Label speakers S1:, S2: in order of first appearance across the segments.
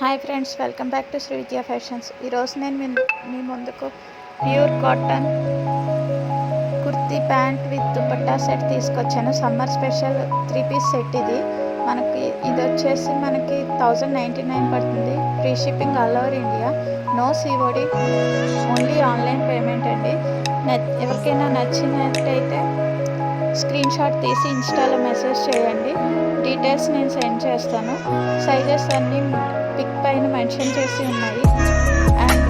S1: Hi friends, welcome back to Shri Vidya fashions. ఈరోజు నేను మీ ముందుకు pure cotton kurti pant with dupatta set తీసుకొచ్చాను. సమ్మర్ స్పెషల్ 3 పీస్ సెట్ ఇది. ఇది వచ్చేసి మనకి 1099 పడుతుంది. Free shipping all over India. No COD, only online payment అండి. ఎవరికైనా నచ్చినట్టయితే స్క్రీన్ షాట్ తీసి ఇన్స్టాలో మెసేజ్ చేయండి. డీటెయిల్స్ నేను సెండ్ చేస్తాను. సైజెస్ అన్నీ పిక్ పైన మెన్షన్ చేసి ఉన్నాయి. And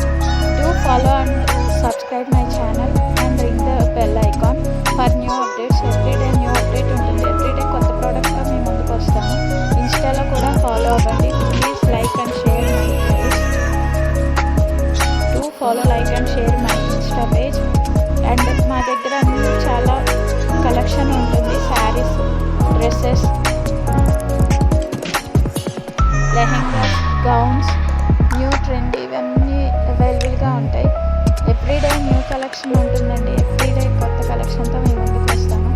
S1: do follow and subscribe my channel and ring the bell icon for new updates. Everyday new update ఉంటుంది. ఎవ్రీడే కొత్త ప్రోడక్ట్తో మీ ముందుకు వస్తాను. ఇన్స్టాలో కూడా ఫాలో అవ్వండి. Please like and share my page. Do follow, like and share my Insta page. And మా దగ్గర చాలా కలెక్షన్ ఉంటుంది. Saris, dresses, lehengas, gowns, new trend ఇవన్నీ అవైలబుల్గా ఉంటాయి. ఎవ్రీడే న్యూ కలెక్షన్ ఉంటుందండి. ఎవ్రీడే కొత్త కలెక్షన్తో మేము ముందుకు వస్తాము.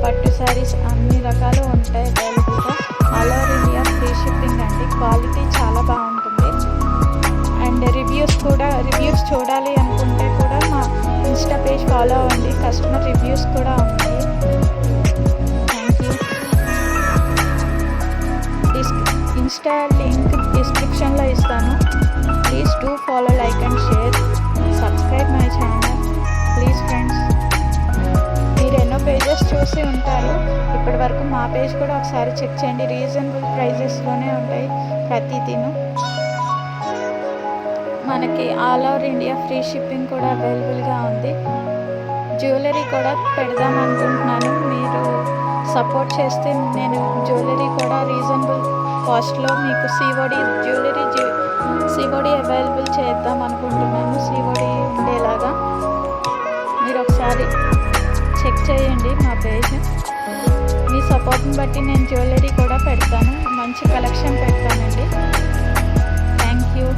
S1: పట్టు శారీస్ అన్ని రకాలు ఉంటాయి అవైలబుల్గా. All over India free shipping అండి. క్వాలిటీ చాలా బాగుంటుంది. అండ్ రివ్యూస్ చూడాలి అనుకుంటే కూడా మా ఇన్స్టా పేజ్ ఫాలో అవ్వండి. కస్టమర్ రివ్యూస్ కూడా ఉన్నాయి. ఇన్స్టా లింక్ డిస్క్రిప్షన్లో ఇస్తాను. Please do follow, like and share, subscribe my channel please friends. మీరు ఎన్నో పేజెస్ చూసి ఉంటారు. ఇప్పటి వరకు మా పేజ్ కూడా ఒకసారి చెక్ చేయండి. రీజనబుల్ ప్రైజెస్లోనే ఉంటాయి ప్రతిదినం. మనకి all over India free shipping కూడా అవైలబుల్గా ఉంది. జ్యువెలరీ కూడా పెడదాం అనుకుంటున్నాను. మీరు సపోర్ట్ చేస్తే నేను జ్యువెలరీ కూడా రీజనబుల్ కాస్ట్లో మీకు సిఓడి అవైలబుల్ చేద్దాం అనుకుంటున్నాను. సిఓడి ఉండేలాగా మీరు ఒకసారి చెక్ చేయండి మా పేజ్. మీ సపోర్ట్ని బట్టి నేను జ్యువెలరీ కూడా పెడతాను. మంచి కలెక్షన్ పెడతానండి. Thank you.